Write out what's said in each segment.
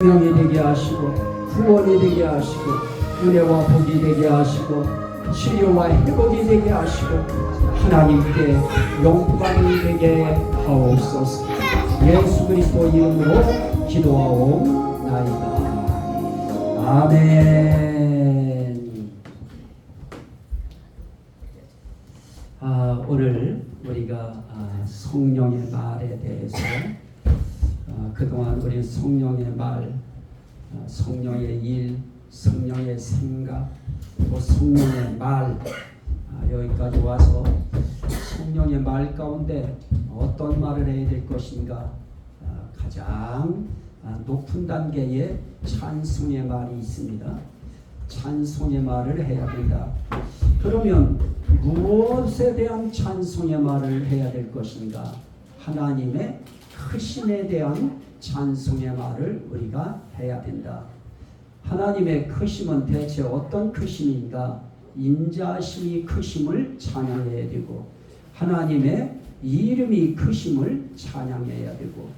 명이 되게 하시고 구원이 되게 하시고 은혜와 복이 되게 하시고 치료와 회복이 되게 하시고 하나님께 영광이 되게 하옵소서. 예수 그리스도 이름으로 기도하옵나이다. 아멘. 오늘 우리가 성령의 말에 대해서 그동안 우리 성령의 말, 성령의 일, 성령의 생각, 또 성령의 말, 여기까지 와서 성령의 말 가운데 어떤 말을 해야 될 것인가, 가장 높은 단계의 찬송의 말이 있습니다. 찬송의 말을 해야 된다. 그러면 무엇에 대한 찬송의 말을 해야 될 것인가? 하나님의 크심에 대한 찬송의 말을 우리가 해야 된다. 하나님의 크심은 대체 어떤 크심인가? 인자심이 크심을 찬양해야 되고, 하나님의 이름이 크심을 찬양해야 되고,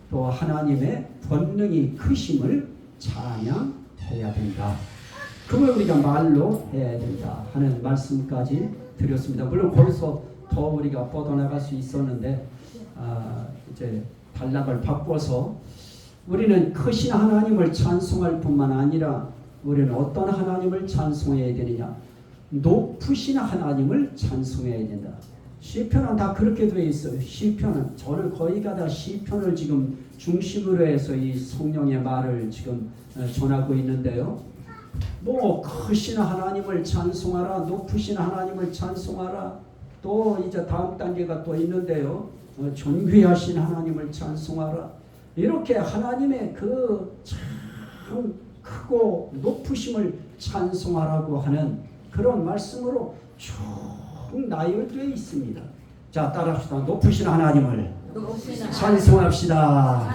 또 하나님의 권능이 크심을 찬양해야 된다. 그걸 우리가 말로 해야 된다 하는 말씀까지 드렸습니다. 물론 거기서 더 우리가 뻗어나갈 수 있었는데 이제 단락을 바꿔서 우리는 크신 하나님을 찬송할 뿐만 아니라 우리는 어떤 하나님을 찬송해야 되느냐? 높으신 하나님을 찬송해야 된다. 시편은 다 그렇게 되어 있어요. 시편은 저를 거의가 다 시편을 지금 중심으로 해서 이 성령의 말을 지금 전하고 있는데요. 뭐 크신 하나님을 찬송하라, 높으신 하나님을 찬송하라. 또 이제 다음 단계가 또 있는데요. 존귀하신 하나님을 찬송하라. 이렇게 하나님의 그 참 크고 높으심을 찬송하라고 하는 그런 말씀으로 쭉 나열되어 있습니다. 자, 따라합시다. 높으신 하나님을 찬송합시다.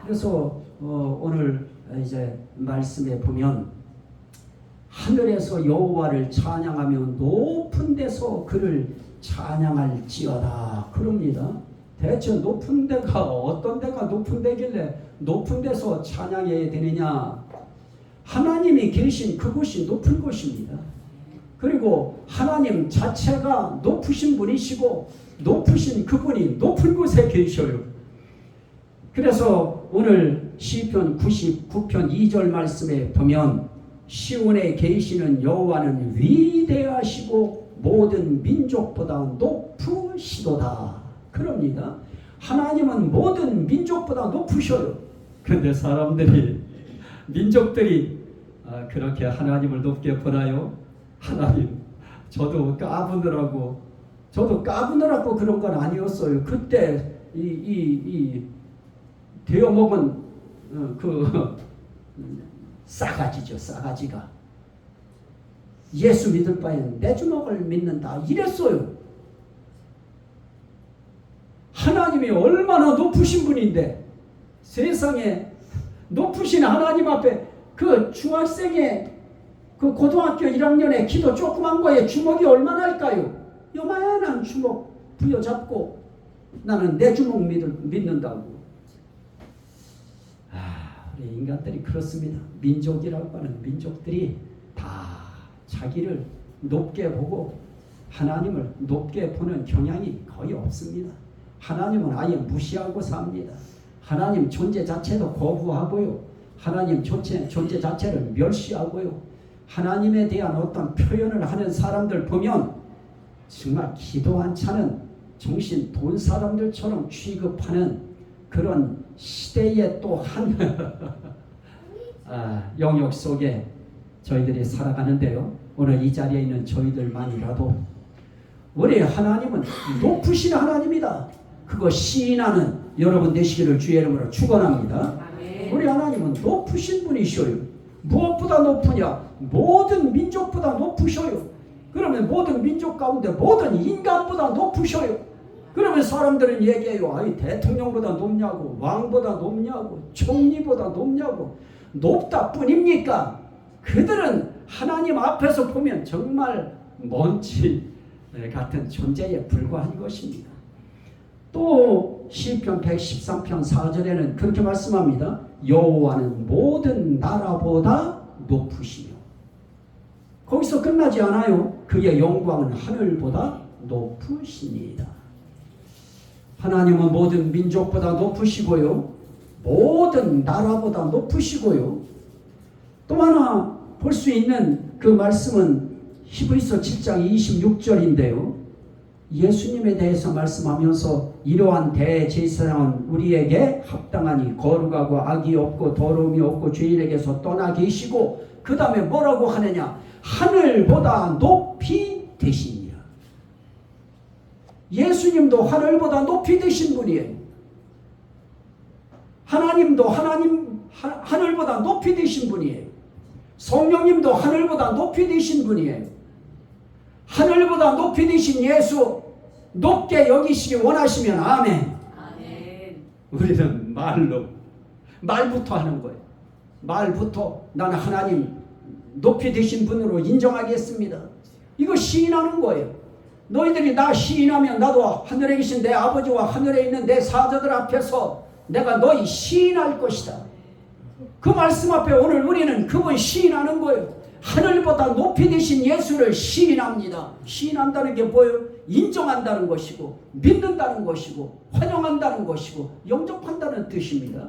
그래서 오늘 이제 말씀에 보면 하늘에서 여호와를 찬양하며 높은 데서 그를 찬양할지어다 그럽니다. 대체 높은 데가 어떤 데가 높은 데길래 높은 데서 찬양해야 되느냐? 하나님이 계신 그곳이 높은 곳입니다. 그리고 하나님 자체가 높으신 분이시고 높으신 그분이 높은 곳에 계셔요. 그래서 오늘 시편 99편 2절 말씀에 보면 시온에 계시는 여호와는 위대하시고 모든 민족보다 높으시도다 그럽니다. 하나님은 모든 민족보다 높으셔요. 그런데 사람들이 민족들이 그렇게 하나님을 높게 보나요? 하나님 저도 까부느라고 그런 건 아니었어요. 그때 이 되어먹은 그 싸가지죠. 싸가지가 예수 믿을 바에는 내 주먹을 믿는다 이랬어요. 하나님이 얼마나 높으신 분인데 세상에 높으신 하나님 앞에 그 중학생의 그 고등학교 1학년의 키도 조그만 거에 주먹이 얼마나 할까요? 요만한 주먹 부여잡고 나는 내 주먹 믿는다고. 우리 인간들이 그렇습니다. 민족이라고 하는 민족들이 다 자기를 높게 보고 하나님을 높게 보는 경향이 거의 없습니다. 하나님은 아예 무시하고 삽니다. 하나님 존재 자체도 거부하고요. 하나님 존재 자체를 멸시하고요. 하나님에 대한 어떤 표현을 하는 사람들 보면 정말 기도 안 차는 정신 돈 사람들처럼 취급하는 그런 시대의 또 한 영역 속에 저희들이 살아가는데요. 오늘 이 자리에 있는 저희들만이라도 우리 하나님은 높으신 하나님이다. 그거 시인하는 여러분 되시기를 주의 이름으로 축원합니다. 우리 하나님은 높으신 분이셔요. 무엇보다 높으냐? 모든 민족보다 높으셔요. 그러면 모든 민족 가운데 모든 인간보다 높으셔요. 그러면 사람들은 얘기해요. 아이 대통령보다 높냐고, 왕보다 높냐고, 총리보다 높냐고. 높다 뿐입니까? 그들은 하나님 앞에서 보면 정말 먼지 같은 존재에 불과한 것입니다. 또 시편 113편 4절에는 그렇게 말씀합니다. 여호와는 모든 나라보다 높으시며. 거기서 끝나지 않아요. 그의 영광은 하늘보다 높으시니이다. 하나님은 모든 민족보다 높으시고요, 모든 나라보다 높으시고요. 또 하나 볼 수 있는 그 말씀은 히브리서 7장 26절인데요. 예수님에 대해서 말씀하면서 이러한 대제사장은 우리에게 합당하니 거룩하고 악이 없고 더러움이 없고 죄인에게서 떠나 계시고, 그 다음에 뭐라고 하느냐? 하늘보다 높이 되시니라. 예수님도 하늘보다 높이 되신 분이에요. 하나님도 하늘보다 높이 되신 분이에요. 성령님도 하늘보다 높이 되신 분이에요. 하늘보다 높이 되신 예수 높게 여기시기 원하시면 아멘. 아멘. 우리는 말부터 하는 거예요. 말부터 나는 하나님 높이 되신 분으로 인정하겠습니다. 이거 시인하는 거예요. 너희들이 나 시인하면 나도 하늘에 계신 내 아버지와 하늘에 있는 내 사자들 앞에서 내가 너희 시인할 것이다. 그 말씀 앞에 오늘 우리는 그분 시인하는 거예요. 하늘보다 높이 되신 예수를 시인합니다. 시인한다는 게 뭐예요? 인정한다는 것이고, 믿는다는 것이고, 환영한다는 것이고, 영접한다는 뜻입니다.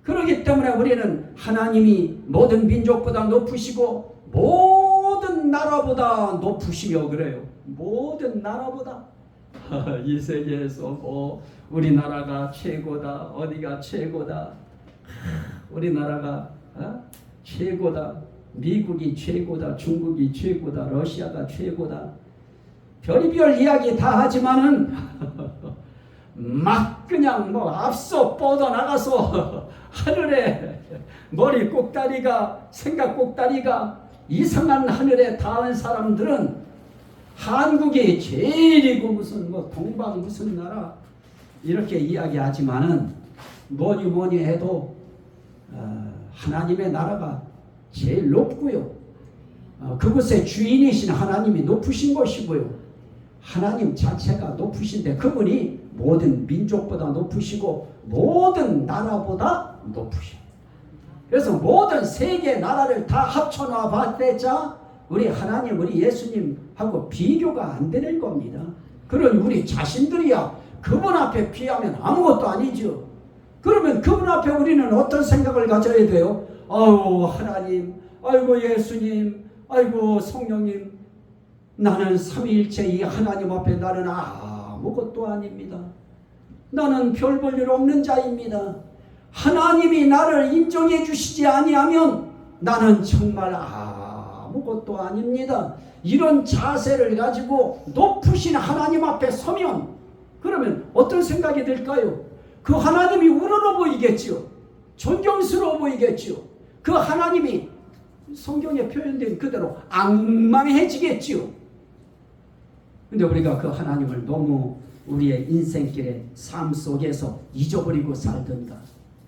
그렇기 때문에 우리는 하나님이 모든 민족보다 높으시고 모든 나라보다 높으시며 그래요. 모든 나라보다. 이 세계에서 뭐 우리나라가 최고다, 어디가 최고다, 우리나라가 최고다, 미국이 최고다, 중국이 최고다, 러시아가 최고다, 별의별 이야기 다 하지만은 막 그냥 뭐 앞서 뻗어나가서 하늘에 머리 꼭다리가, 생각 꼭다리가 이상한 하늘에 닿은 사람들은 한국이 제일이고 무슨 뭐 동방 무슨 나라 이렇게 이야기하지만은 뭐니 해도 하나님의 나라가 제일 높고요. 그곳의 주인이신 하나님이 높으신 것이고요. 하나님 자체가 높으신데 그분이 모든 민족보다 높으시고 모든 나라보다 높으셔. 그래서 모든 세계 나라를 다 합쳐놔 봤대자 우리 하나님, 우리 예수님하고 비교가 안 되는 겁니다. 그런 우리 자신들이야 그분 앞에 비하면 아무것도 아니죠. 그러면 그분 앞에 우리는 어떤 생각을 가져야 돼요? 아유 하나님, 아이고 예수님, 아이고 성령님, 나는 삼위일체 이 하나님 앞에 나는 아무것도 아닙니다. 나는 별 볼 일 없는 자입니다. 하나님이 나를 인정해 주시지 아니하면 나는 정말 아무것도 아닙니다. 이런 자세를 가지고 높으신 하나님 앞에 서면 그러면 어떤 생각이 들까요? 그 하나님이 우러러 보이겠죠. 존경스러워 보이겠죠. 그 하나님이 성경에 표현된 그대로 앙망해지겠죠. 근데 우리가 그 하나님을 너무 우리의 인생길의 삶 속에서 잊어버리고 살든가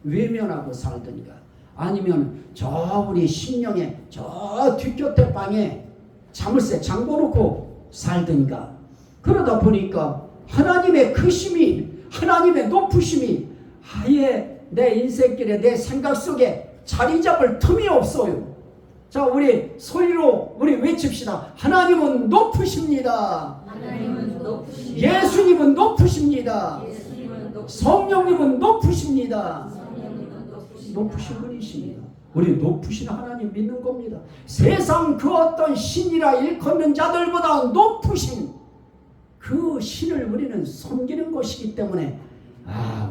외면하고 살든가 아니면 저 우리 심령의 저 뒷곁에 방에 자물쇠 잠궈놓고 살든가 그러다 보니까 하나님의 크심이, 하나님의 높으심이 아예 내 인생길에 내 생각 속에 자리 잡을 틈이 없어요. 자, 우리 소리로 우리 외칩시다. 하나님은 높으십니다. 하나님은 높으십니다. 예수님은 높으십니다. 예수님은 높으십니다. 성령님은 높으십니다. 성령님은 높으신 분이십니다. 우리 높으신 하나님 믿는 겁니다. 세상 그 어떤 신이라 일컫는 자들보다 높으신 그 신을 우리는 섬기는 것이기 때문에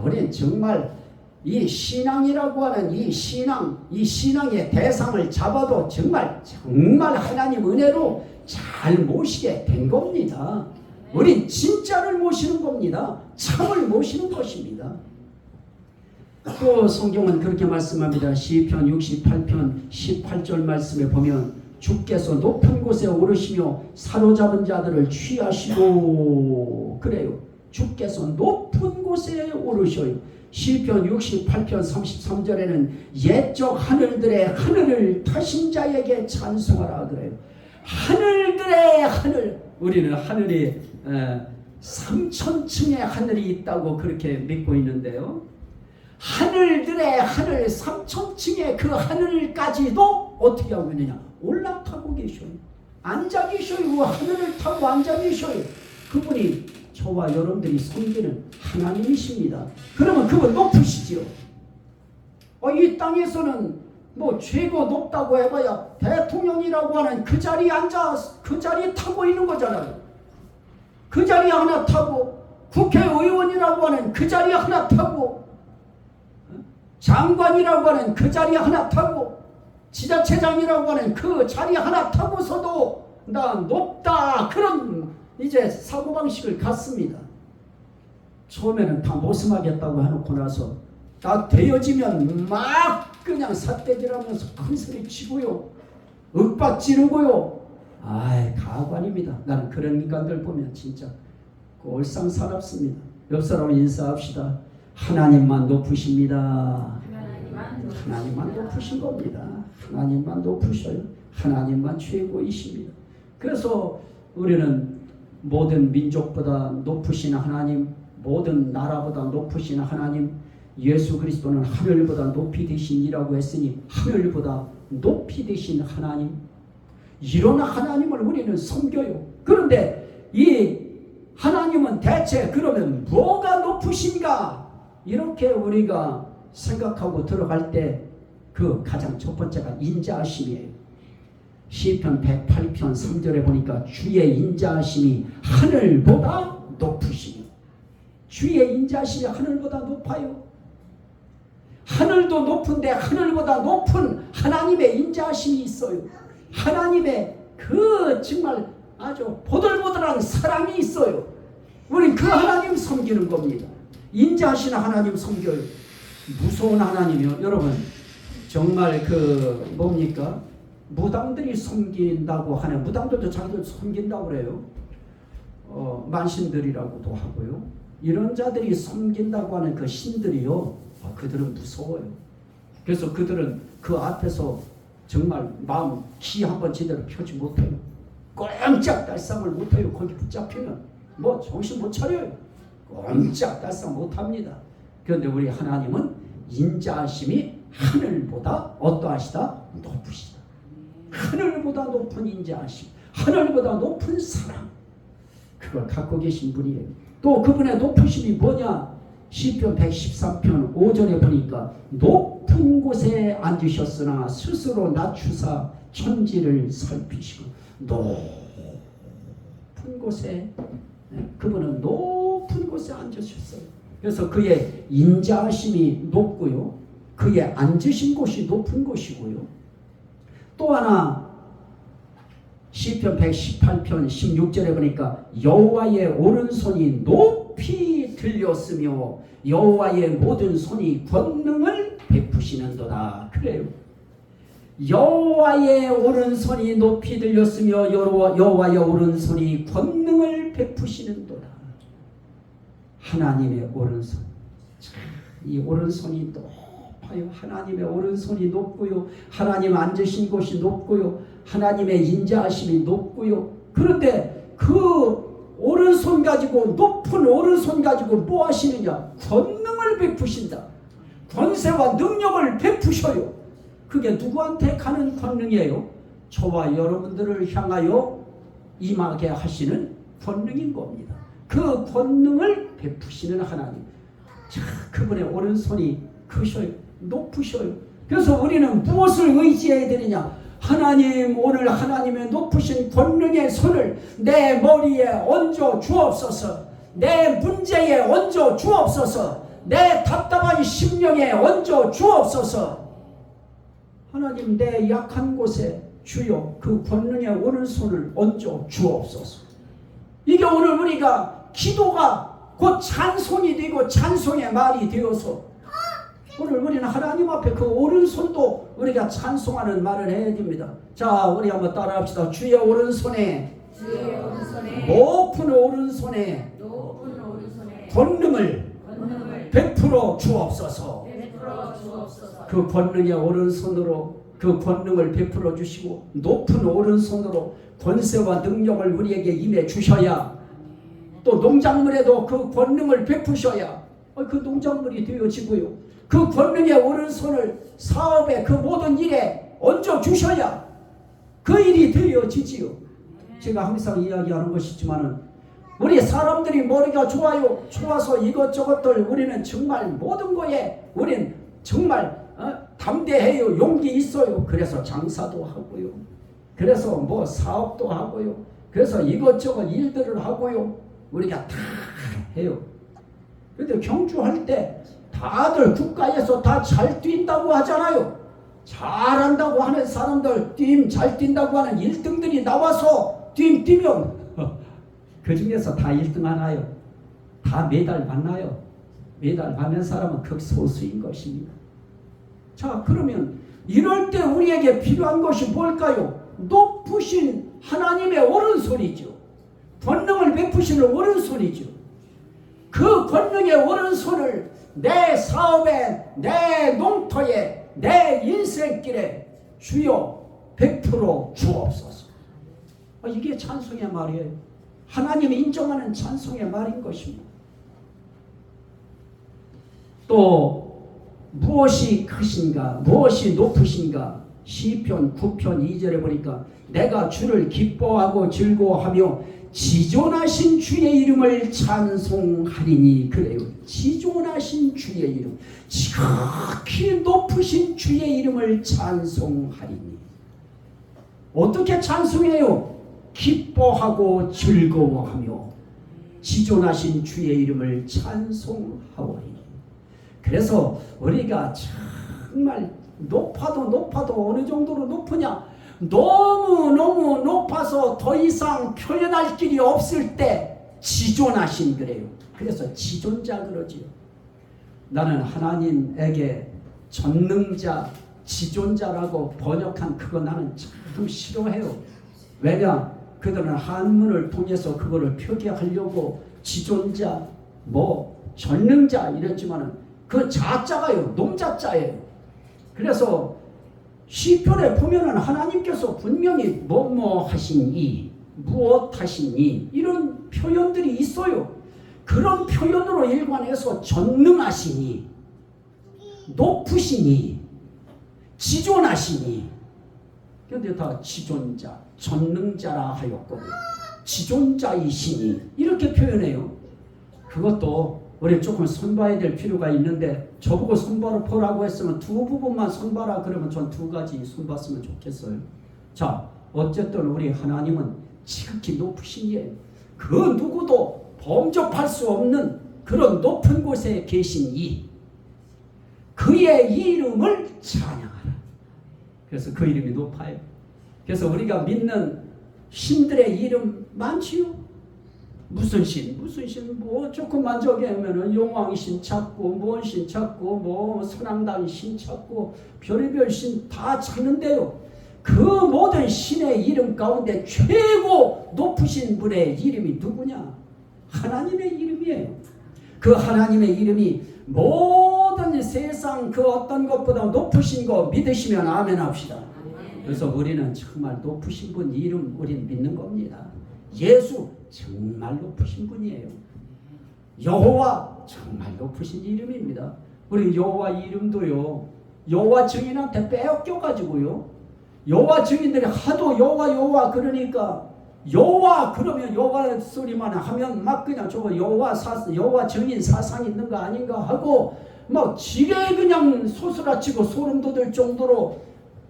우리는 정말 이 신앙이라고 하는 이 신앙의 대상을 잡아도 정말 하나님 은혜로 잘 모시게 된 겁니다. 우린 진짜를 모시는 겁니다. 참을 모시는 것입니다. 또 성경은 그렇게 말씀합니다. 시편 68편 18절 말씀에 보면 주께서 높은 곳에 오르시며 사로잡은 자들을 취하시고 그래요. 주께서 높은 곳에 오르셔요. 시편 68편 33절에는 옛적 하늘들의 하늘을 타신 자에게 찬송하라 그래요. 하늘들의 하늘, 우리는 하늘이 3,000층의 하늘이 있다고 그렇게 믿고 있는데요. 하늘들의 하늘 삼천층의 그 하늘까지도 어떻게 하고 있느냐? 올라타고 계셔요. 앉아 계셔요. 하늘을 타고 앉아 계셔요. 그분이 저와 여러분들이 섬기는 하나님이십니다. 그러면 그분 높으시지요. 이 땅에서는 뭐 최고 높다고 해봐야 대통령이라고 하는 그 자리에 앉아 그 자리에 타고 있는 거잖아요. 그 자리에 하나 타고 국회의원이라고 하는 그 자리에 하나 타고 장관이라고 하는 그 자리에 하나 타고 지자체장이라고 하는 그 자리에 하나 타고서도 나 높다 그런 이제 사고방식을 갖습니다. 처음에는 다 모성하겠다고 해놓고 나서 다 되어지면 막 그냥 삿대질하면서 큰소리 치고요. 윽박 지르고요. 아이 가관입니다. 나는 그런 인간들 보면 진짜 꼴상사납습니다. 옆 사람 인사합시다. 하나님만 높으십니다. 하나님만 높으신 겁니다. 하나님만 높으셔요. 하나님만 최고이십니다. 그래서 우리는 모든 민족보다 높으신 하나님, 모든 나라보다 높으신 하나님, 예수 그리스도는 하늘보다 높이 되신 이라고 했으니 하늘보다 높이 되신 하나님, 이런 하나님을 우리는 섬겨요. 그런데 이 하나님은 대체 그러면 뭐가 높으신가? 이렇게 우리가 생각하고 들어갈 때 그 가장 첫 번째가 인자하심이에요. 시편 108편 3절에 보니까 주의 인자하심이 하늘보다 높으시니, 주의 인자하심이 하늘보다 높아요. 하늘도 높은데 하늘보다 높은 하나님의 인자하심이 있어요. 하나님의 그 정말 아주 보들보들한 사랑이 있어요. 우린 그 하나님 섬기는 겁니다. 인자하신 하나님 섬겨요. 무서운 하나님이요. 여러분 정말 그 뭡니까? 무당들이 섬긴다고 하는, 무당들도 자기들 섬긴다고 그래요. 만신들이라고도 하고요. 이런 자들이 섬긴다고 하는 그 신들이요, 그들은 무서워요. 그래서 그들은 그 앞에서 정말 마음 기 한번 제대로 펴지 못해요. 꼼짝달싹을 못해요. 거기 붙잡히면 뭐 정신 못 차려요. 꼼짝달싹 못합니다. 그런데 우리 하나님은 인자하심이 하늘보다 어떠하시다? 높으시다. 하늘보다 높은 인자하심, 하늘보다 높은 사랑, 그걸 갖고 계신 분이에요. 또 그분의 높으심이 뭐냐? 시편 113편 5절에 보니까 높은 곳에 앉으셨으나 스스로 낮추사 천지를 살피시고, 높은 곳에, 그분은 높은 곳에 앉으셨어요. 그래서 그의 인자하심이 높고요, 그의 앉으신 곳이 높은 곳이고요. 또 하나 시편 118편 16절에 보니까 여호와의 오른손이 높이 들렸으며 여호와의 모든 손이 권능을 베푸시는도다. 그래요. 여호와의 오른손이 높이 들렸으며 여호와의 오른손이 권능을 베푸시는도다. 하나님의 오른손, 이 오른손이 높아요. 하나님의 오른손이 높고요, 하나님 앉으신 곳이 높고요, 하나님의 인자하심이 높고요. 그런데 그 오른손 가지고, 높은 오른손 가지고 뭐 하시느냐? 권능을 베푸신다. 권세와 능력을 베푸셔요. 그게 누구한테 가는 권능이에요? 저와 여러분들을 향하여 임하게 하시는 권능인 겁니다. 그 권능을 베푸시는 하나님, 자, 그분의 오른손이 크셔요, 높으셔요. 그래서 우리는 무엇을 의지해야 되느냐? 하나님, 오늘 하나님의 높으신 권능의 손을 내 머리에 얹어 주옵소서. 내 문제에 얹어 주옵소서. 내 답답한 심령에 얹어 주옵소서. 하나님, 내 약한 곳에 주여 그 권능의 오른손을 얹어 주옵소서. 이게 오늘 우리가 기도가 곧 찬송이 되고 찬송의 말이 되어서 오늘 우리는 하나님 앞에 그 오른손도 우리가 찬송하는 말을 해야 됩니다. 자, 우리 한번 따라합시다. 주의 오른손에, 높은 오른손에 권능을 베풀어 주옵소서. 그 권능의 오른손으로 그 권능을 베풀어 주시고 높은 오른손으로 권세와 능력을 우리에게 임해 주셔야, 또 농작물에도 그 권능을 베푸셔야 그 농작물이 되어지고요, 그 권능의 오른손을 사업에 그 모든 일에 얹어 주셔야 그 일이 되어지지요. 제가 항상 이야기하는 것이지만은 우리 사람들이 머리가 좋아서 이것저것들 우리는 정말 모든 거에 우리는 정말 담대해요. 용기 있어요. 그래서 장사도 하고요. 그래서 뭐 사업도 하고요. 그래서 이것저것 일들을 하고요. 우리가 다 해요. 근데 경주할 때 다들 국가에서 다 잘 뛴다고 하잖아요. 잘한다고 하는 사람들, 잘 뛴다고 하는 1등들이 나와서 뛰면 그 중에서 다 1등 하나요? 다 메달 받나요? 메달 받는 사람은 극소수인 것입니다. 자, 그러면 이럴 때 우리에게 필요한 것이 뭘까요? 높으신 하나님의 오른손이죠. 권능을 베푸시는 오른손이죠. 그 권능의 오른손을 내 사업에, 내 농토에, 내 인생길에 주여 베풀어 주옵소서. 이게 찬송의 말이에요. 하나님이 인정하는 찬송의 말인 것입니다. 또 무엇이 크신가, 무엇이 높으신가. 시편 9편 2절에 보니까 내가 주를 기뻐하고 즐거워하며 지존하신 주의 이름을 찬송하리니. 그래요. 지존하신 주의 이름, 지극히 높으신 주의 이름을 찬송하리니. 어떻게 찬송해요? 기뻐하고 즐거워하며 지존하신 주의 이름을 찬송하오니. 그래서 우리가 정말 높아도 어느 정도로 높으냐? 너무 높아서 더 이상 표현할 길이 없을 때 지존하신 그래요. 그래서 지존자 그러지요. 나는 하나님에게 전능자, 지존자라고 번역한 그거 나는 참 싫어해요. 왜냐? 그들은 한문을 통해서 그거를 표기하려고 지존자, 전능자 이랬지만은 그 자자가요, 놈자자예요. 그래서 시편에 보면은 하나님께서 분명히 뭐뭐 하시니, 무엇 하시니 이런 표현들이 있어요. 그런 표현으로 일관해서 전능하시니, 높으시니, 지존하시니. 그런데 다 지존자, 전능자라 하였거든. 지존자이시니 이렇게 표현해요. 그것도 우리 조금 손봐야 될 필요가 있는데, 저보고 손보라고 했으면 두 부분만 손봐라 그러면 전 두 가지 손봤으면 좋겠어요. 자, 어쨌든 우리 하나님은 지극히 높으신 이에요. 그 누구도 범접할 수 없는 그런 높은 곳에 계신 그의 이름을 찬양하라. 그래서 그 이름이 높아요. 그래서 우리가 믿는 신들의 이름 많지요. 무슨 신, 조금만 저기 하면은 용왕신 찾고, 뭔 신 찾고, 선왕당 신 찾고, 별의별 신 다 찾는데요. 그 모든 신의 이름 가운데 최고 높으신 분의 이름이 누구냐? 하나님의 이름이에요. 그 하나님의 이름이 모든 세상 그 어떤 것보다 높으신 거 믿으시면 아멘 합시다. 그래서 우리는 정말 높으신 분 이름 우리는 믿는 겁니다. 예수 정말 높으신 분이에요. 여호와 정말 높으신 이름입니다. 우리 여호와 이름도요, 여호와 증인한테 빼앗겨가지고요, 여호와 증인들이 하도 여호와 그러니까 여호와 그러면 여호와 소리만 하면 막 그냥 저거 여호와 증인 사상 있는 거 아닌가 하고 막 지레 그냥 소스라치고 소름 돋을 정도로,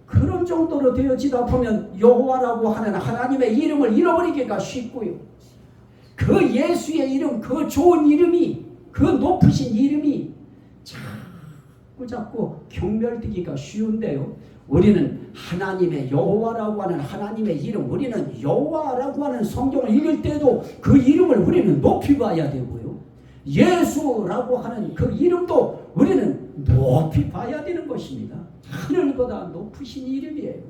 그런 정도로 되어지다 보면 여호와라고 하는 하나님의 이름을 잃어버리기가 쉽고요. 그 예수의 이름, 그 좋은 이름이, 그 높으신 이름이 자꾸 경멸되기가 쉬운데요. 우리는 하나님의 여호와라고 하는 하나님의 이름, 우리는 여호와라고 하는 성경을 읽을 때도 그 이름을 우리는 높이 봐야 되고요. 예수라고 하는 그 이름도 우리는 높이 봐야 되는 것입니다. 하늘보다 높으신 이름이에요.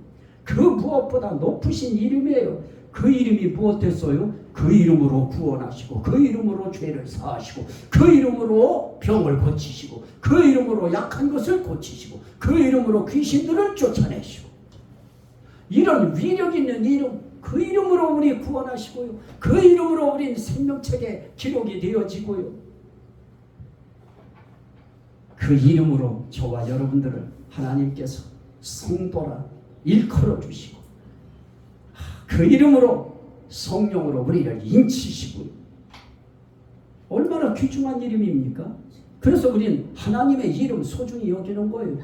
그 무엇보다 높으신 이름이에요. 그 이름이 무엇했어요? 그 이름으로 구원하시고, 그 이름으로 죄를 사하시고, 그 이름으로 병을 고치시고, 그 이름으로 약한 것을 고치시고, 그 이름으로 귀신들을 쫓아내시고, 이런 위력 있는 이름, 그 이름으로 우리 구원하시고요, 그 이름으로 우리는 생명책에 기록이 되어지고요. 그 이름으로 저와 여러분들을 하나님께서 성도라 일컬어 주시고 그 이름으로 성령으로 우리를 인치시고 얼마나 귀중한 이름입니까? 그래서 우리는 하나님의 이름 소중히 여기는 거예요.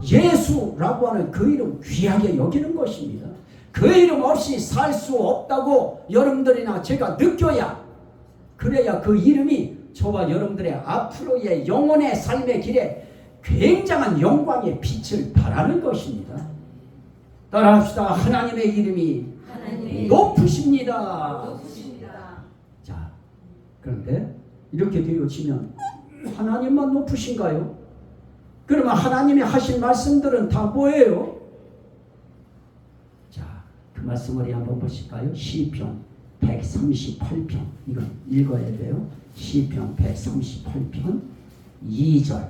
예수라고 하는 그 이름 귀하게 여기는 것입니다. 그 이름 없이 살 수 없다고 여러분들이나 제가 느껴야 그래야 그 이름이 저와 여러분들의 앞으로의 영혼의 삶의 길에 굉장한 영광의 빛을 발하는 것입니다. 따라합시다. 하나님의 이름이 하나님의 높으십니다. 높으십니다. 자, 그런데 이렇게 되어지면 하나님만 높으신가요? 그러면 하나님이 하신 말씀들은 다 뭐예요? 자, 그 말씀을 한번 보실까요? 시편 138편 이건 읽어야 돼요. 시편 138편 2절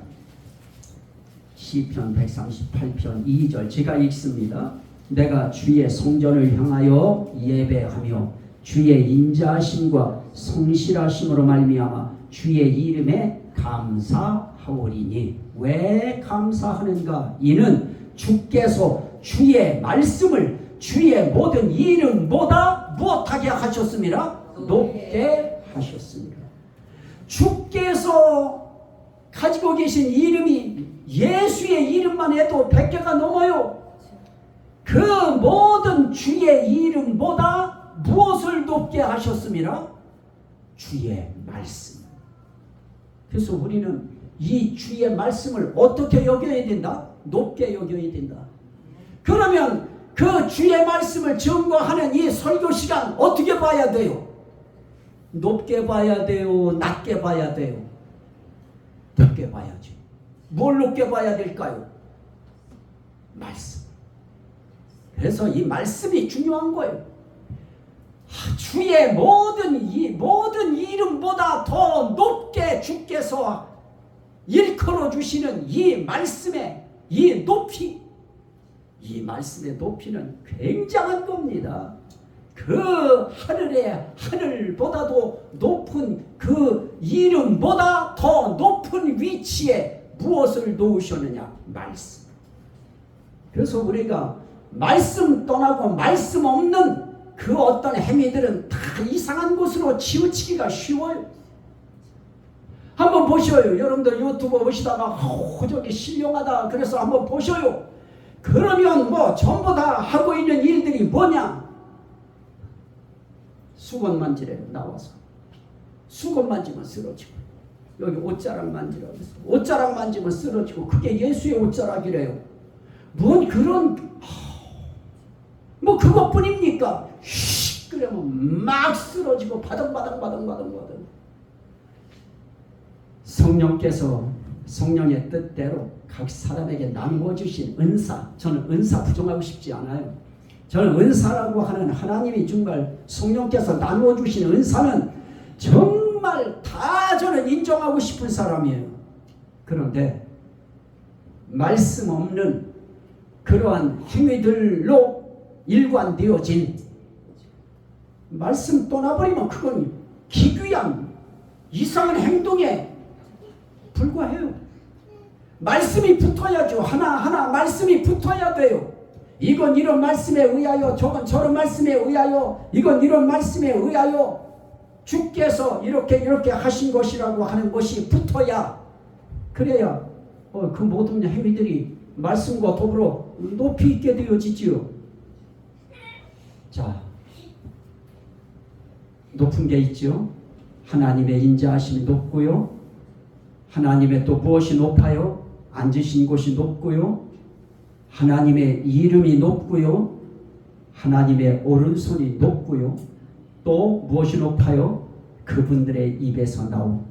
시편 138편 2절 제가 읽습니다. 내가 주의 성전을 향하여 예배하며 주의 인자하심과 성실하심으로 말미암아 주의 이름에 감사하오리니. 왜 감사하는가? 이는 주께서 주의 말씀을 주의 모든 이름보다 무엇하게 하셨습니다? 높게 하셨습니다. 주께서 가지고 계신 이름이 예수의 이름만 해도 100개가 넘어요. 그 모든 주의 이름보다 무엇을 높게 하셨습니다? 주의 말씀. 그래서 우리는 이 주의 말씀을 어떻게 여겨야 된다? 높게 여겨야 된다. 그러면 그 주의 말씀을 증거하는 이 설교 시간 어떻게 봐야 돼요? 높게 봐야 돼요? 낮게 봐야 돼요? 높게 봐야죠. 뭘 높게 봐야 될까요? 말씀. 그래서 이 말씀이 중요한 거예요. 주의 모든 이름보다 더 높게 주께서 일컬어 주시는 이 말씀의 이 높이, 이 말씀의 높이는 굉장한 겁니다. 그 하늘보다도 높은 그 이름보다 더 높은 위치에 무엇을 놓으셨느냐? 말씀. 그래서 우리가 말씀 떠나고 말씀 없는 그 어떤 행위들은 다 이상한 곳으로 치우치기가 쉬워요. 한번 보셔요. 여러분들 유튜브 보시다가 저기 신령하다 그래서 한번 보셔요. 그러면 뭐 전부 다 하고 있는 일들이 뭐냐? 수건 만지래요. 나와서 수건 만지면 쓰러지고, 여기 옷자락 만지라고 해서 옷자락 만지면 쓰러지고, 그게 예수의 옷자락이래요. 뭔 그런 뭐 그것뿐입니까? 그러면 막 쓰러지고 바등바등. 성령께서 성령의 뜻대로 각 사람에게 나누어 주신 은사, 저는 은사 부정하고 싶지 않아요. 저는 은사라고 하는 하나님이 정말 성령께서 나누어 주신 은사는 정말 다 저는 인정하고 싶은 사람이에요. 그런데 말씀 없는 그러한 행위들로 일관되어진, 말씀 떠나버리면 그건 기괴한 이상한 행동에 불과해요. 말씀이 붙어야죠. 하나하나 말씀이 붙어야 돼요. 이건 이런 말씀에 의하여, 저건 저런 말씀에 의하여, 이건 이런 말씀에 의하여 주께서 이렇게 하신 것이라고 하는 것이 붙어야, 그래야 그 모든 행위들이 말씀과 더불어 높이 있게 되어지지요. 자, 높은 게 있죠. 하나님의 인자하심이 높고요. 하나님의 또 무엇이 높아요? 앉으신 곳이 높고요. 하나님의 이름이 높고요. 하나님의 오른손이 높고요. 또 무엇이 높아요? 그분들의 입에서 나온,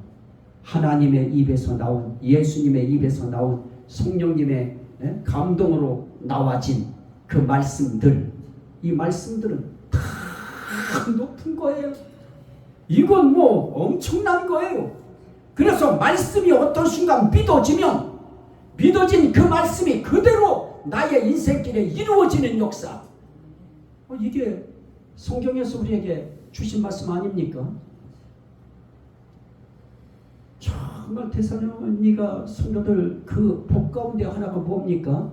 하나님의 입에서 나온, 예수님의 입에서 나온 성령님의 감동으로 나와진 그 말씀들, 이 말씀들은 다 높은 거예요. 이건 뭐 엄청난 거예요. 그래서 말씀이 어떤 순간 믿어진 그 말씀이 그대로 나의 인생길에 이루어지는 역사, 이게 성경에서 우리에게 주신 말씀 아닙니까? 정말 데살로니가 성도들 그 복 가운데 하나가 뭡니까?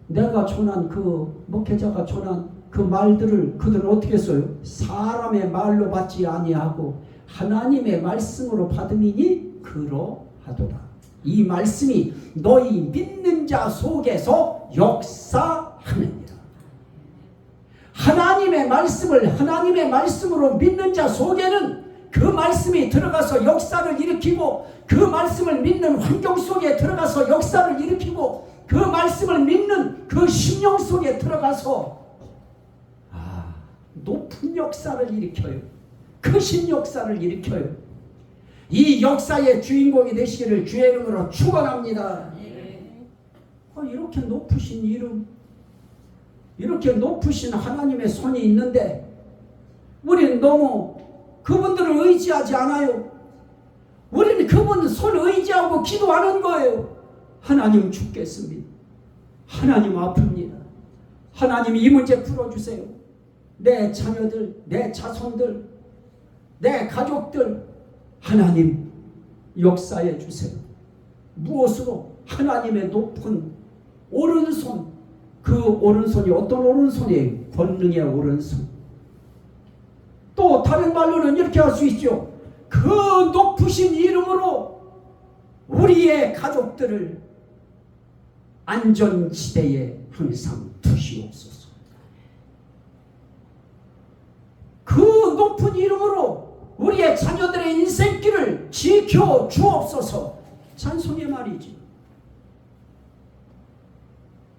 내가 전한 그 목회자가 전한 그 말들을 그들은 어떻게 했어요? 사람의 말로 받지 아니하고 하나님의 말씀으로 받음이니 그러하도다. 이 말씀이 너희 믿는 자 속에서 역사하느니라. 하나님의 말씀을 하나님의 말씀으로 믿는 자 속에는 그 말씀이 들어가서 역사를 일으키고 그 말씀을 믿는 환경 속에 들어가서 역사를 일으키고 그 말씀을 믿는 그 심령 속에 들어가서 높은 역사를 일으켜요. 크신 역사를 일으켜요. 이 역사의 주인공이 되시기를 주의 이름으로 축원합니다. 이렇게 높으신 이름, 이렇게 높으신 하나님의 손이 있는데 우리는 너무 그분들을 의지하지 않아요. 우리는 그분 손 의지하고 기도하는 거예요. 하나님 죽겠습니다. 하나님 아픕니다. 하나님 이 문제 풀어주세요. 내 자녀들, 내 자손들, 내 가족들 하나님 역사해 주세요. 무엇으로? 하나님의 높은 오른손, 그 오른손이 어떤 오른손이에요? 권능의 오른손. 또 다른 말로는 이렇게 할 수 있죠. 그 높으신 이름으로 우리의 가족들을 안전지대에 항상 두시옵소서. 그 높은 이름으로 우리의 자녀들의 인생길을 지켜 주옵소서. 찬송의 말이지.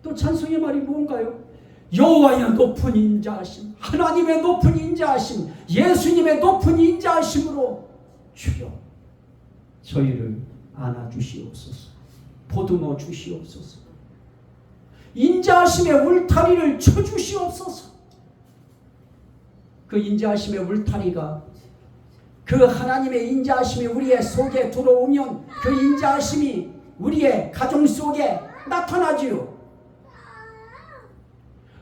또 찬송의 말이 뭔가요? 여호와의 높은 인자하심, 하나님의 높은 인자하심, 예수님의 높은 인자하심으로 주여 저희를 안아주시옵소서. 보듬어 주시옵소서. 인자하심의 울타리를 쳐주시옵소서. 그 인자하심의 울타리가, 그 하나님의 인자하심이 우리의 속에 들어오면 그 인자하심이 우리의 가정 속에 나타나지요.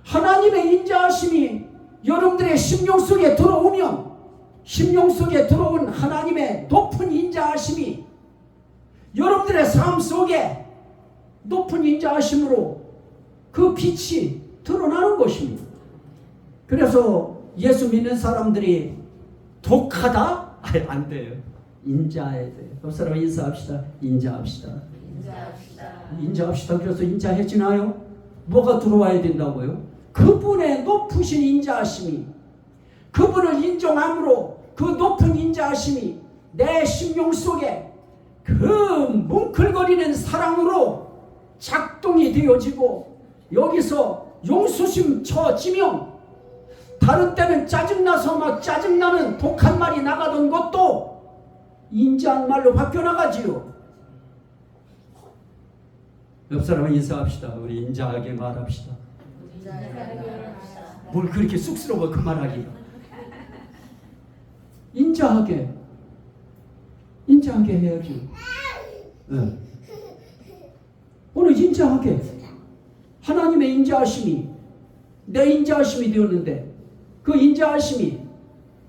하나님의 인자하심이 여러분들의 심령 속에 들어오면 심령 속에 들어온 하나님의 높은 인자하심이 여러분들의 삶 속에 높은 인자하심으로 그 빛이 드러나는 것입니다. 그래서 예수 믿는 사람들이 독하다? 안 돼요. 인자해야 돼요. 옆 사람 인사합시다. 인자합시다. 인자합시다. 그래서 인자해지나요? 뭐가 들어와야 된다고요? 그분의 높으신 인자하심이, 그분을 인정함으로 그 높은 인자하심이 내 심령 속에 그 뭉클거리는 사랑으로 작동이 되어지고, 여기서 용수심 쳐지면 다른 때는 짜증나서 막 짜증나는 독한 말이 나가던 것도 인자한 말로 바뀌어나가지요. 옆 사람은 인사합시다. 우리 인자하게 말합시다. 뭘 그렇게 쑥스러워 그 말하기가. 인자하게 해야지. 네. 오늘 인자하게 하나님의 인자하심이 내 인자하심이 되었는데 그 인자하심이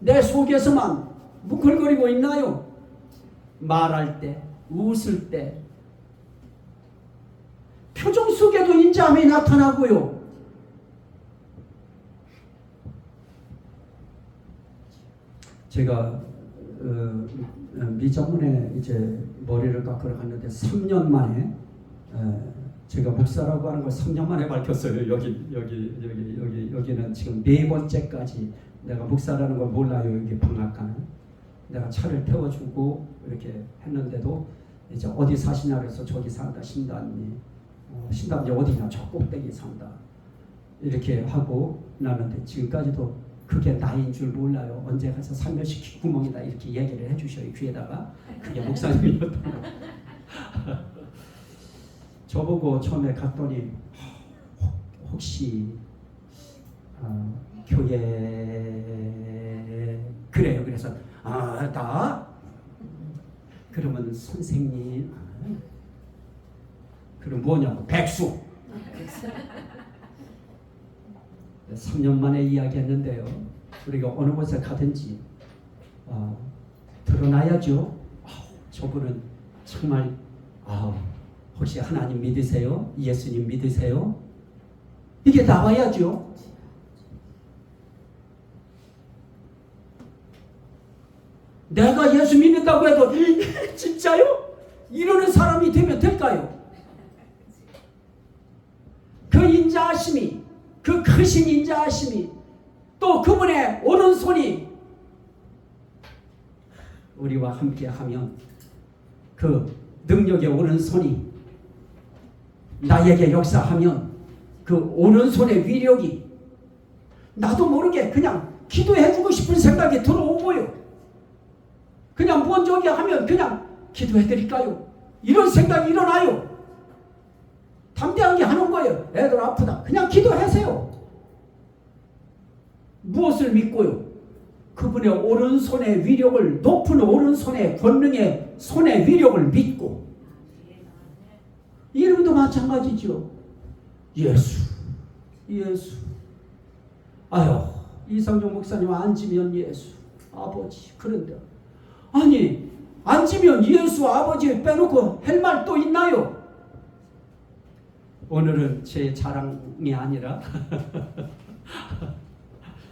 내 속에서만 뭉클거리고 있나요? 말할 때, 웃을 때 표정 속에도 인자함이 나타나고요. 제가 미장원에 이제 머리를 깎으러 갔는데 3년 만에 제가 목사라고 하는 걸 3년 만에 밝혔어요. 여기는 지금 4번째까지 내가 목사라는 걸 몰라요. 여기 방앗간은. 내가 차를 태워주고 이렇게 했는데도 이제 어디 사시냐 그래서 저기 산다. 신당이 신당이 어디냐 저 꼭대기 산다. 이렇게 하고 나는데 지금까지도 그게 나인 줄 몰라요. 언제 가서 살며시 귓구멍이다 이렇게 얘기를 해주셔요. 귀에다가. 그게 목사님이었던 거. 저보고 처음에 갔더니 혹시 교회 그래요. 그래서 나 그러면 선생님 그럼 뭐냐고 백수 3년 만에 이야기했는데요. 우리가 어느 곳에 가든지 드러나야죠. 저분은 정말 혹시 하나님 믿으세요? 예수님 믿으세요? 이게 나와야죠. 내가 예수 믿는다고 해도 진짜요? 이러는 사람이 되면 될까요? 그 인자하심이, 그 크신 인자하심이, 또 그분의 오른손이 우리와 함께하면 그 능력의 오른손이 나에게 역사하면 그 오른손의 위력이 나도 모르게 그냥 기도해주고 싶은 생각이 들어오고요. 그냥 먼저기 하면 그냥 기도해드릴까요? 이런 생각이 일어나요. 담대하게 하는 거예요. 애들 아프다. 그냥 기도하세요. 무엇을 믿고요? 그분의 오른손의 위력을, 높은 오른손의 권능의 손의 위력을 믿고. 이름도 마찬가지죠. 예수. 아유, 이상종 목사님 앉으면 예수, 아버지. 그런데 아니, 앉으면 예수, 아버지 빼놓고 할 말 또 있나요? 오늘은 제 자랑이 아니라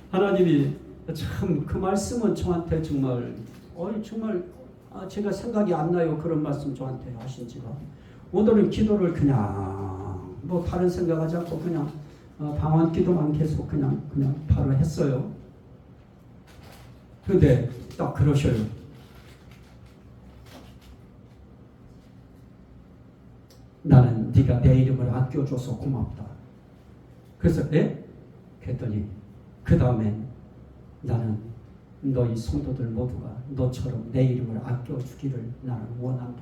하나님이 참 그 말씀은 저한테 정말 제가 생각이 안 나요. 그런 말씀 저한테 하신 지가. 오늘은 기도를 그냥 뭐 다른 생각하지 않고 그냥 방언 기도만 계속 그냥 바로 했어요. 그런데 딱 그러셔요. 나는 네가 내 이름을 아껴줘서 고맙다. 그래서 그랬더니 그 다음엔 나는 너희 성도들 모두가 너처럼 내 이름을 아껴주기를 나는 원한다.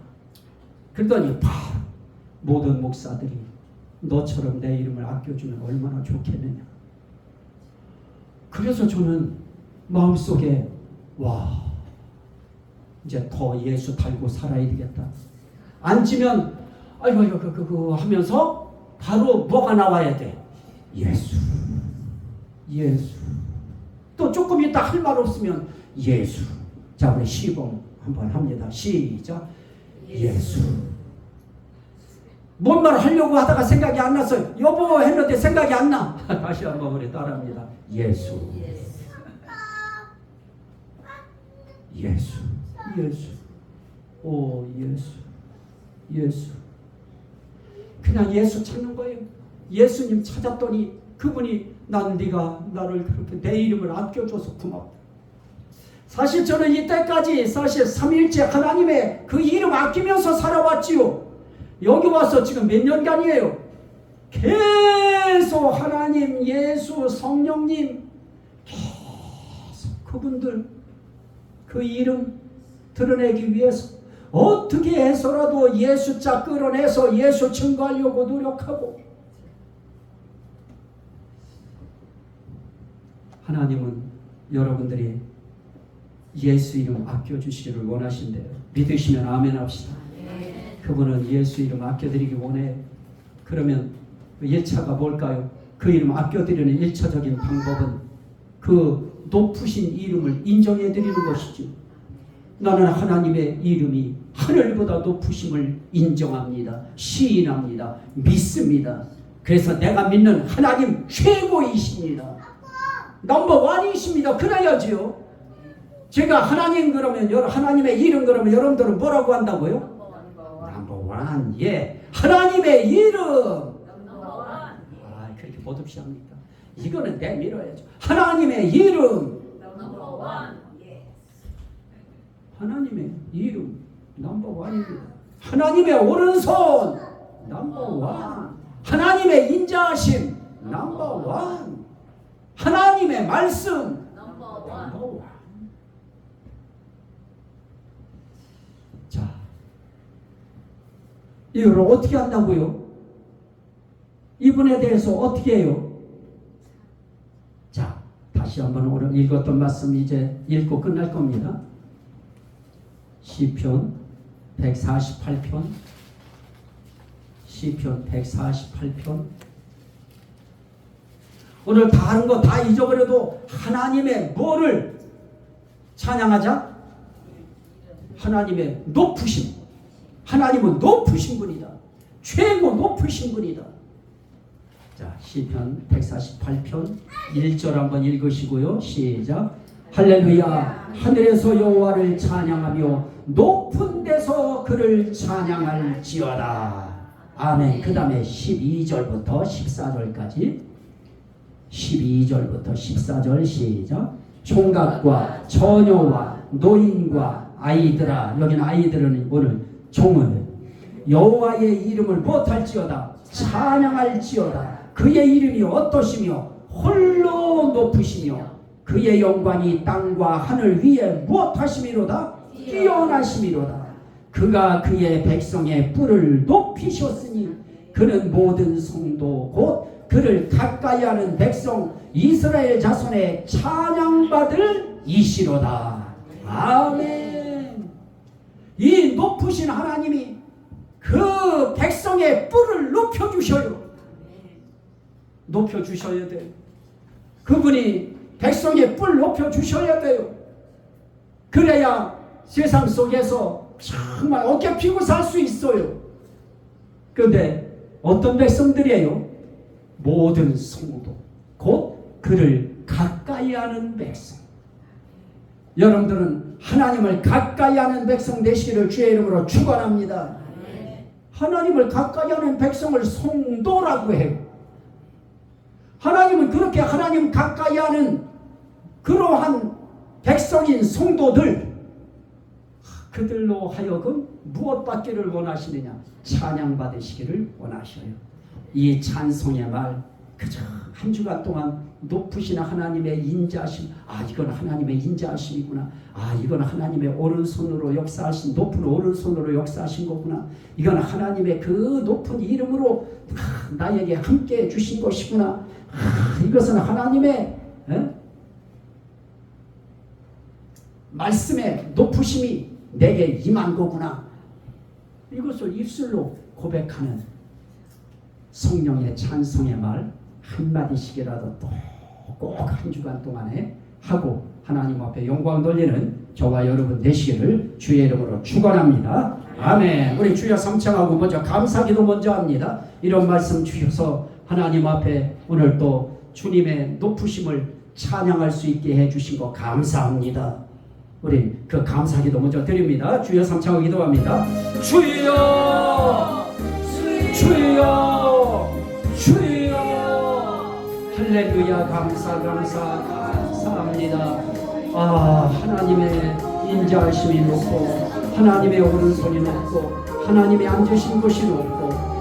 그랬더니 모든 목사들이 너처럼 내 이름을 아껴주면 얼마나 좋겠느냐. 그래서 저는 마음속에 이제 더 예수 달고 살아야 되겠다. 앉으면 아이고 그거 하면서 바로 뭐가 나와야 돼? 예수. 또 조금 있다 할 말 없으면 예수. 자, 우리 시공 한번 합니다. 시작. 예수. 뭔 말 하려고 하다가 생각이 안 나서 여보 했는데 생각이 안 나. 다시 한번 우리 따라합니다. 예수. 오, 예수. 그냥 예수 찾는 거예요. 예수님 찾았더니 그분이 네가 나를 그렇게 내 이름을 아껴줘서 고맙다. 사실 저는 이때까지 사실 삼위일체 하나님의 그 이름 아끼면서 살아왔지요. 여기 와서 지금 몇 년간이에요. 계속 하나님, 예수, 성령님 계속 그분들 그 이름 드러내기 위해서 어떻게 해서라도 예수자 끌어내서 예수 증거하려고 노력하고, 하나님은 여러분들이 예수 이름 아껴주시기를 원하신대요. 믿으시면 아멘 합시다. 그분은 예수 이름 아껴드리기 원해. 그러면 그 1차가 뭘까요? 그 이름 아껴드리는 1차적인 방법은 그 높으신 이름을 인정해드리는 것이죠. 나는 하나님의 이름이 하늘보다 높으심을 인정합니다. 시인합니다. 믿습니다. 그래서 내가 믿는 하나님 최고이십니다. 넘버원이십니다. 그래야지요. 제가 하나님 그러면 하나님의 이름 그러면 여러분들은 뭐라고 한다고요? 넘버원. 예. 하나님의 이름. 그렇게 못 없이 합니까? 이거는 내밀어야죠. 하나님의 이름. 하나님의 이름 넘버원입니다. 하나님의 오른손 넘버원. 하나님의 인자하심 넘버원. 하나님의 말씀 넘버원. 자, 이걸 어떻게 한다고요? 이분에 대해서 어떻게 해요? 자, 다시 한번 오늘 읽었던 말씀 이제 읽고 끝날 겁니다. 시편 148편, 시편 148편. 오늘 다른 거 다 잊어버려도 하나님의 뭐를 찬양하자? 하나님의 높으심, 하나님은 높으신 분이다. 최고 높으신 분이다. 자, 시편 148편 1절 한번 읽으시고요. 시작. 할렐루야. 하늘에서 여호와를 찬양하며 높은 데서 그를 찬양할지어다. 아멘. 그 다음에 12절부터 14절까지 12절부터 14절 시작. 총각과 처녀와 노인과 아이들아. 여기는 아이들은 오늘 종을 여호와의 이름을 못할지어다. 찬양할지어다. 그의 이름이 어떠시며 홀로 높으시며 그의 영광이 땅과 하늘 위에 무엇하심이로다. 뛰어나심이로다. 그가 그의 백성의 뿔을 높이셨으니 그는 모든 성도 곧 그를 가까이하는 백성 이스라엘 자손의 찬양받을 이시로다. 아멘. 이 높으신 하나님이 그 백성의 뿔을 높여주셔요. 높여주셔야 돼요. 그분이 백성의 뿔 높여주셔야 돼요. 그래야 세상 속에서 정말 어깨 피고 살 수 있어요. 그런데 어떤 백성들이에요? 모든 성도 곧 그를 가까이 하는 백성. 여러분들은 하나님을 가까이 하는 백성 되시기를 주의 이름으로 축원합니다. 하나님을 가까이 하는 백성을 성도라고 해요. 하나님은 그렇게 하나님 가까이 하는 그러한 백성인 성도들, 그들로 하여금 무엇 받기를 원하시느냐? 찬양 받으시기를 원하셔요. 이 찬송의 말, 그저 한 주간 동안 높으신 하나님의 인자하심, 아 이건 하나님의 인자하심이구나, 아 이건 하나님의 오른손으로 역사하신, 높은 오른손으로 역사하신 거구나, 이건 하나님의 그 높은 이름으로 나에게 함께 해주신 것이구나, 이것은 하나님의 말씀의 높으심이 내게 임한 거구나, 이것을 입술로 고백하는 성령의 찬송의 말 한마디씩이라도 또 꼭 한 주간 동안에 하고 하나님 앞에 영광 돌리는 저와 여러분 되시기를 주의 이름으로 축원합니다. 아멘. 우리 주여 삼창하고 먼저 감사기도 먼저 합니다. 이런 말씀 주셔서 하나님 앞에 오늘 또 주님의 높으심을 찬양할 수 있게 해주신 거 감사합니다. 우리 그 감사기도 먼저 드립니다. 주여 삼창하고 기도합니다. 주여 주여 주여 할렐루야. 감사합니다. 아 하나님의 인자하심이 높고 하나님의 오른손이 높고 하나님의 앉으신 곳이 높고